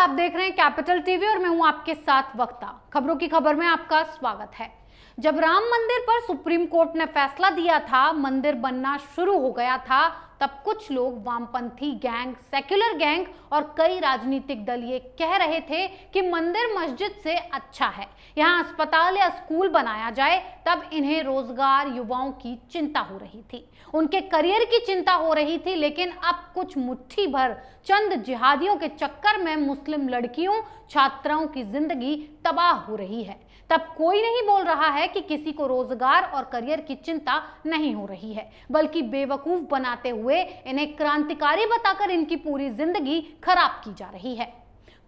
आप देख रहे हैं कैपिटल टीवी और मैं हूं आपके साथ वक्ता। खबरों की खबर में आपका स्वागत है। जब राम मंदिर पर सुप्रीम कोर्ट ने फैसला दिया था, मंदिर बनना शुरू हो गया था, तब कुछ लोग वामपंथी गैंग, सेक्युलर गैंग और कई राजनीतिक दल ये कह रहे थे कि मंदिर मस्जिद से अच्छा है, यहाँ अस्पताल या स्कूल बनाया जाए। तब इन्हें रोजगार, युवाओं की चिंता हो रही थी, उनके करियर की चिंता हो रही थी। लेकिन अब कुछ मुट्ठी भर चंद जिहादियों के चक्कर में मुस्लिम लड़कियों, छात्राओं की जिंदगी तबाह हो रही है। तब कोई नहीं बोल रहा है कि किसी को रोजगार और करियर की चिंता नहीं हो रही है, बल्कि बेवकूफ बनाते हुए इन्हें क्रांतिकारी बताकर इनकी पूरी जिंदगी खराब की जा रही है।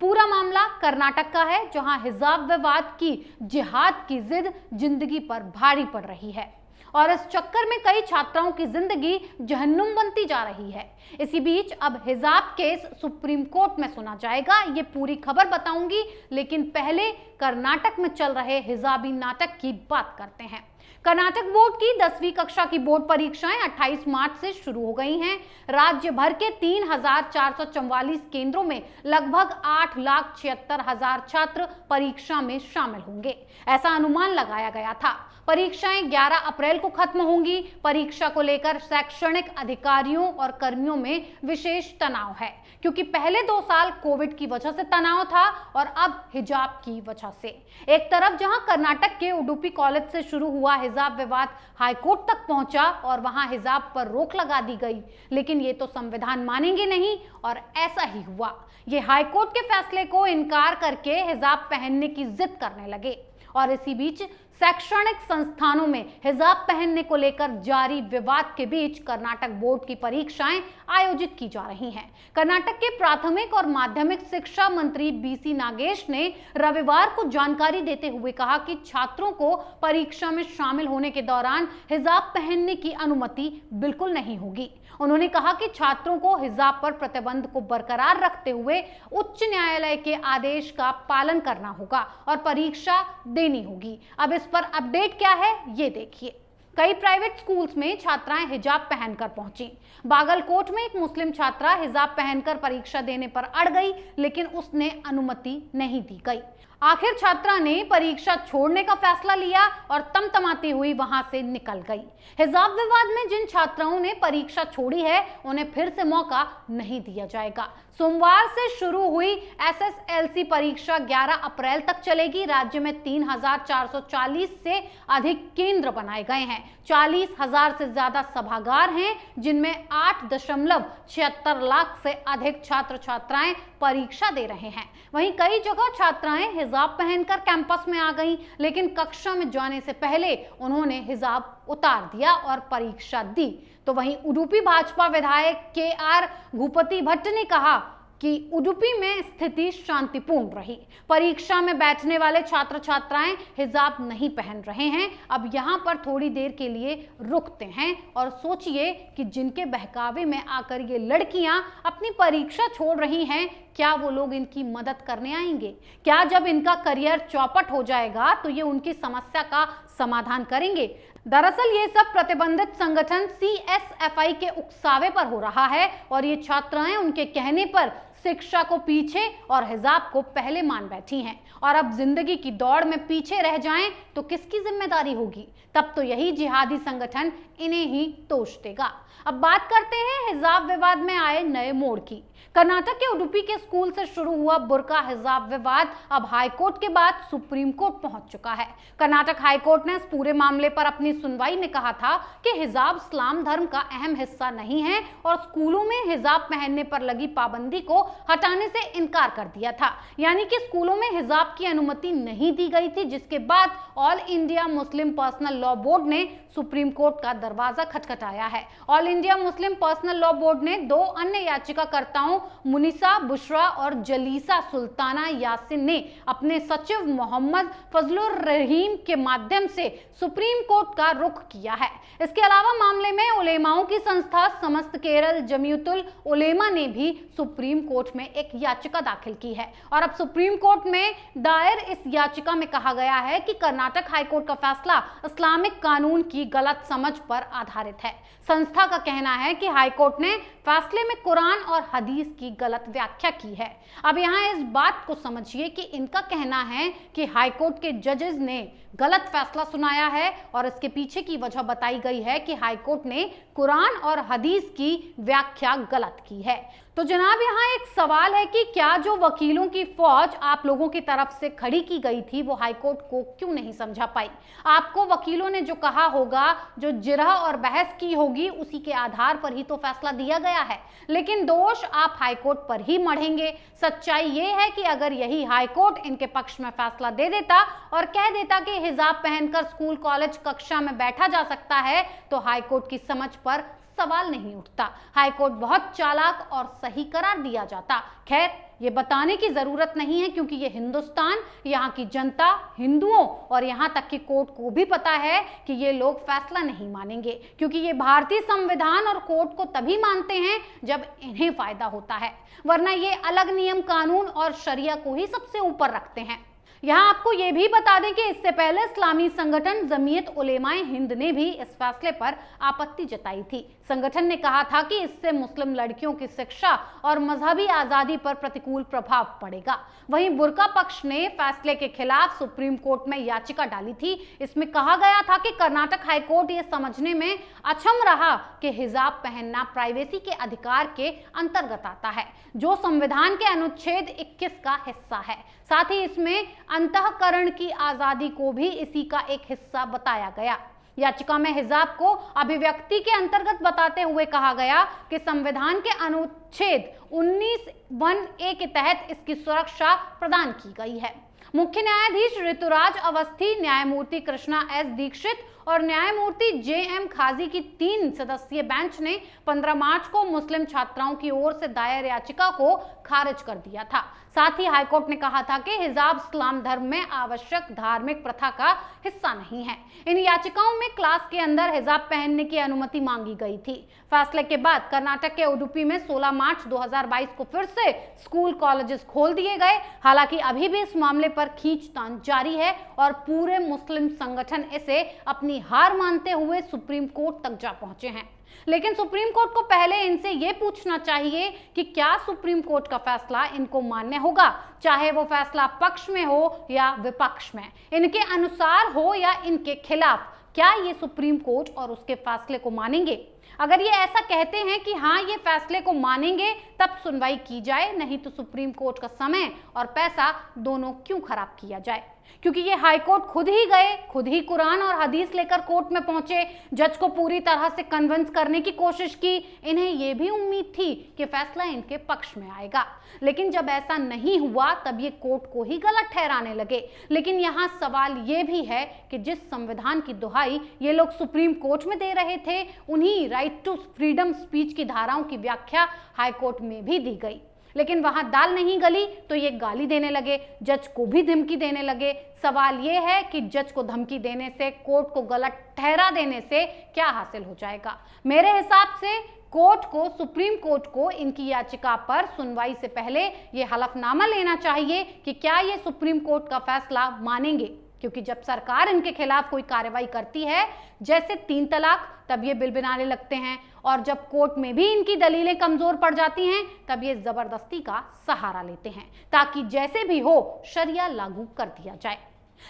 पूरा मामला कर्नाटक का है, जहां हिजाब विवाद की जिहाद की जिद जिंदगी पर भारी पड़ रही है और इस चक्कर में कई छात्राओं की जिंदगी जहन्नुम बनती जा रही है। इसी बीच अब हिजाब केस सुप्रीम कोर्ट में सुना जाएगा, ये पूरी खबर बताऊंगी। लेकिन पहले कर्नाटक में चल रहे हिजाबी नाटक की बात करते हैं। कर्नाटक बोर्ड की 10वीं कक्षा की बोर्ड परीक्षाएं 28 मार्च से शुरू हो गई हैं। राज्य भर के 3,444 केंद्रों में लगभग 8,76,000 छात्र परीक्षा में शामिल होंगे, ऐसा अनुमान लगाया गया था। परीक्षाएं 11 अप्रैल को खत्म होंगी। परीक्षा को लेकर शैक्षणिक अधिकारियों और कर्मियों में विशेष तनाव है, क्योंकि पहले 2 साल कोविड की वजह से तनाव था और अब हिजाब की वजह से। एक तरफ जहां कर्नाटक के उडुपी कॉलेज से शुरू हुआ हिजाब विवाद हाईकोर्ट तक पहुंचा और वहां हिजाब पर रोक लगा दी गई, लेकिन ये तो संविधान मानेंगे नहीं और ऐसा ही हुआ। ये हाईकोर्ट के फैसले को इनकार करके हिजाब पहनने की जिद करने लगे और इसी बीच शैक्षणिक संस्थानों में हिजाब पहनने को लेकर जारी विवाद के बीच कर्नाटक बोर्ड की परीक्षाएं आयोजित की जा रही हैं। कर्नाटक के प्राथमिक और माध्यमिक शिक्षा मंत्री बीसी नागेश ने रविवार को जानकारी देते हुए कहा कि छात्रों को परीक्षा में शामिल होने के दौरान हिजाब पहनने की अनुमति बिल्कुल नहीं होगी। उन्होंने कहा कि छात्रों को हिजाब पर प्रतिबंध को बरकरार रखते हुए उच्च न्यायालय के आदेश का पालन करना होगा और परीक्षा देनी होगी। अब इस पर अपडेट क्या है, ये देखिए। कई प्राइवेट स्कूल्स में छात्राएं हिजाब पहनकर पहुंची। बागलकोट में एक मुस्लिम छात्रा हिजाब पहनकर परीक्षा देने पर अड़ गई, लेकिन उसने अनुमति नहीं दी गई। आखिर छात्रा ने परीक्षा छोड़ने का फैसला लिया और तमतमाती हुई वहां से निकल गई। हिजाब विवाद में जिन छात्राओं ने परीक्षा छोड़ी है, उन्हें फिर से मौका नहीं दिया जाएगा। सोमवार से शुरू हुई एसएसएलसी परीक्षा 11 अप्रैल तक चलेगी। राज्य में 3,440 से अधिक केंद्र बनाए गए हैं। 40,000 से ज्यादा सभागार हैं, जिनमें 8.76 लाख से अधिक छात्र छात्राएं परीक्षा दे रहे हैं। वहीं कई जगह छात्राएं हिजाब पहनकर कैंपस में आ गईं, लेकिन कक्षा में जाने से पहले उन्होंने हिजाब उतार दिया और परीक्षा दी। तो वहीं उडुपी भाजपा विधायक केआर भूपति भट्ट ने कहा कि उडुपी में स्थिति शांतिपूर्ण रही। परीक्षा में बैठने वाले छात्र छात्राएं हिजाब नहीं पहन रहे हैं। अब यहाँ पर थोड़ी देर के लिए रुकते हैं और सोचिए कि जिनके बहकावे में आकर ये लड़कियां अपनी परीक्षा छोड़ रही हैं, क्या वो लोग इनकी मदद करने आएंगे? क्या जब इनका करियर चौपट हो जाएगा तो ये उनकी समस्या का समाधान करेंगे? दरअसल ये सब प्रतिबंधित संगठन CSFI के उकसावे पर हो रहा है और ये छात्राएं उनके कहने पर शिक्षा को पीछे और हिजाब को पहले मान बैठी हैं और अब जिंदगी की दौड़ में पीछे रह जाएं तो किसकी जिम्मेदारी होगी? तब तो यही जिहादी संगठन इन्हें ही दोष देगा। अब बात करते हैं हिजाब विवाद में आए नए मोड़ की। कर्नाटक के उडुपी के स्कूल से शुरू हुआ बुर्का हिजाब विवाद अब हाईकोर्ट के बाद सुप्रीम कोर्ट पहुंच चुका है। कर्नाटक हाईकोर्ट ने इस पूरे मामले पर अपनी सुनवाई में कहा था कि हिजाब इस्लाम धर्म का अहम हिस्सा नहीं है और स्कूलों में हिजाब पहनने पर लगी पाबंदी को हटाने से इनकार कर दिया था। यानी कि स्कूलों में हिजाब की अनुमति नहीं दी गई थी, जिसके बाद all India Muslim personal law board ने सुप्रीम कोर्ट का दरवाजा खटखटाया है। All India Muslim personal law board ने 2 अन्य याचिकाकर्ताओं मुनिसा बुशरा और जलीसा सुल्ताना यासिन ने अपने सचिव मोहम्मद फजलुर रहीम के माध्यम से सुप्रीम कोर्ट का रुख किया है। इसके अलावा मामले में उलेमाओं की संस्था समस्त केरल जमीयतुल उलेमा ने भी सुप्रीम कोर्ट में एक याचिका दाखिल की है और अब सुप्रीम कोर्ट में दायर इस याचिका में कहा गया है कि कर्नाटक हाईकोर्ट का फैसला इस्लामिक कानून की गलत समझ पर आधारित है। संस्था का कहना है कि हाईकोर्ट ने फैसले में कुरान और हदीस हदीस की गलत व्याख्या की है। अब यहाँ इस बात को समझिए कि इनका कहना है कि हाईकोर्ट के जजेस ने गलत फैसला सुनाया है और इसके पीछे की वजह बताई गई है कि हाईकोर्ट ने कुरान और हदीस की व्याख्या गलत की है। तो जनाब यहाँ एक सवाल है कि क्या जो वकीलों की फौज आप लोगों की तरफ से खड़ी की गई थी वो हाईकोर्ट को क्यों नहीं समझा पाई? आपको वकीलों ने जो कहा होगा, जो जिरह और बहस की होगी, उसी के आधार पर ही तो फैसला दिया गया है, लेकिन दोष आप हाईकोर्ट पर ही मढ़ेंगे। सच्चाई ये है कि अगर यही हाईकोर्ट इनके पक्ष में फैसला दे देता और कह देता कि हिजाब पहनकर स्कूल कॉलेज कक्षा में बैठा जा सकता है, तो हाईकोर्ट की समझ पर सवाल नहीं उठता, हाईकोर्ट बहुत चालाक और सही करार दिया जाता। खैर, ये बताने की जरूरत नहीं है क्योंकि ये हिंदुस्तान, यहाँ की जनता, हिंदुओं और यहाँ तक कि कोर्ट को भी पता है कि ये लोग फैसला नहीं मानेंगे, क्योंकि ये भारतीय संविधान और कोर्ट को तभी मानते हैं जब इन्हें फायदा होता है, वरना ये अलग नियम कानून और शरिया को ही सबसे ऊपर रखते हैं। यहाँ आपको ये भी बता दें कि इससे पहले इस्लामी संगठन जमीयत उलेमाए हिंद ने भी इस फैसले पर आपत्ति जताई थी। संगठन ने कहा था कि इससे मुस्लिम लड़कियों की शिक्षा और मजहबी आजादी पर प्रतिकूल प्रभाव पड़ेगा। वहीं बुर्का पक्ष ने फैसले के खिलाफ सुप्रीम कोर्ट में याचिका डाली थी। इसमें कहा गया था कि कर्नाटक हाईकोर्ट ये समझने में अक्षम रहा कि हिजाब पहनना प्राइवेसी के अधिकार के अंतर्गत आता है, जो संविधान के अनुच्छेद 21 का हिस्सा है। साथ ही इसमें अंतःकरण की आजादी को भी इसी का एक हिस्सा बताया गया। याचिका में हिजाब को अभिव्यक्ति के अंतर्गत बताते हुए कहा गया कि संविधान के अनुच्छेद 19(1)(a) के तहत इसकी सुरक्षा प्रदान की गई है। मुख्य न्यायाधीश ऋतुराज अवस्थी, न्यायमूर्ति कृष्णा एस दीक्षित और न्यायमूर्ति जे.एम. खाजी की 3 सदस्यीय बेंच ने 15 मार्च को मुस्लिम छात्राओं की ओर से दायर याचिका को खारिज कर दिया था। साथ ही हाईकोर्ट ने कहा था कि हिजाब इस्लाम धर्म में आवश्यक धार्मिक प्रथा का हिस्सा नहीं है। इन याचिकाओं में क्लास के अंदर हिजाब पहनने की अनुमति मांगी गई थी। फैसले के बाद कर्नाटक के उडुपी में 16 मार्च 2022 को फिर से स्कूल कॉलेजेस खोल दिए गए। हालांकि अभी भी इस मामले पर खींचतान जारी है और पूरे मुस्लिम संगठन इसे अपनी हार मानते हुए सुप्रीम कोर्ट तक जा पहुंचे हैं। लेकिन सुप्रीम कोर्ट को पहले इनसे यह पूछना चाहिए कि क्या सुप्रीम कोर्ट का फैसला इनको मान्य होगा, चाहे वो फैसला पक्ष में हो या विपक्ष में, इनके अनुसार हो या इनके खिलाफ। क्या ये सुप्रीम कोर्ट और उसके फैसले को मानेंगे? अगर ये ऐसा कहते हैं कि हाँ ये फैसले को मानेंगे, तब सुनवाई की जाए, नहीं तो सुप्रीम कोर्ट का समय और पैसा दोनों क्यों खराब किया जाए? क्योंकि ये हाईकोर्ट खुद ही गए, खुद ही कुरान और हदीस लेकर कोर्ट में पहुंचे, जज को पूरी तरह से कन्विंस करने की कोशिश की। इन्हें ये भी उम्मीद थी कि फैसला इनके पक्ष में आएगा, लेकिन जब ऐसा नहीं हुआ तब ये कोर्ट को ही गलत ठहराने लगे। लेकिन यहाँ सवाल ये भी है कि जिस संविधान की दुहाई ये लोग सुप्रीम कोर्ट में दे रहे थे, उन्हीं राइट टू फ्रीडम स्पीच की धाराओं की व्याख्या हाईकोर्ट में भी दी गई। लेकिन वहां दाल नहीं गली तो ये गाली देने लगे, जज को भी धमकी देने लगे। सवाल ये है कि जज को धमकी देने से, कोर्ट को गलत ठहरा देने से क्या हासिल हो जाएगा? मेरे हिसाब से कोर्ट को, सुप्रीम कोर्ट को इनकी याचिका पर सुनवाई से पहले ये हलफनामा लेना चाहिए कि क्या ये सुप्रीम कोर्ट का फैसला मानेंगे, क्योंकि जब सरकार इनके खिलाफ कोई कार्रवाई करती है, जैसे 3 तलाक, तब ये बिल बनाने लगते हैं, और जब कोर्ट में भी इनकी दलीलें कमजोर पड़ जाती हैं, तब ये जबरदस्ती का सहारा लेते हैं ताकि जैसे भी हो शरिया लागू कर दिया जाए।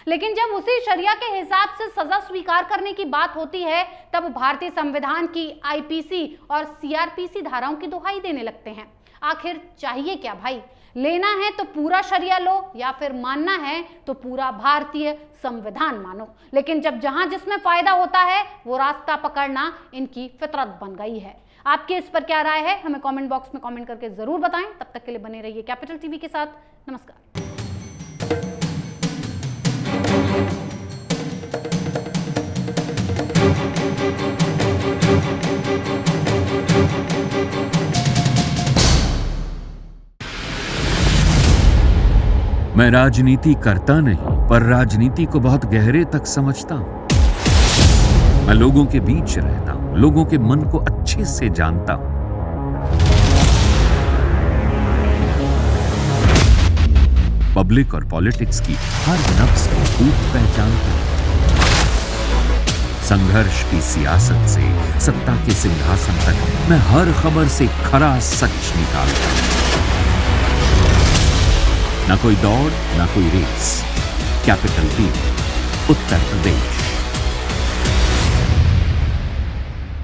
लेकिन जब उसी शरिया के हिसाब से सजा स्वीकार करने की बात होती है, तब भारतीय संविधान की आईपीसी और सीआरपीसी धाराओं की दुहाई देने लगते हैं। आखिर चाहिए क्या भाई? लेना है तो पूरा शरिया लो, या फिर मानना है तो पूरा भारतीय संविधान मानो। लेकिन जब जहां जिसमें फायदा होता है वो रास्ता पकड़ना इनकी फितरत बन गई है। आपके इस पर क्या राय है, हमें कमेंट बॉक्स में कमेंट करके जरूर बताएं। तब तक के लिए बने रहिए कैपिटल टीवी के साथ। नमस्कार। मैं राजनीति करता नहीं, पर राजनीति को बहुत गहरे तक समझता हूं। मैं लोगों के बीच रहता हूं, लोगों के मन को अच्छे से जानता हूं। पब्लिक और पॉलिटिक्स की हर नब्ज को खूब पहचानता हूं। संघर्ष की सियासत से सत्ता के सिंहासन तक मैं हर खबर से खरा सच निकालता हूं। न कोई दौड़, न कोई race. Capital TV, Uttar Pradesh.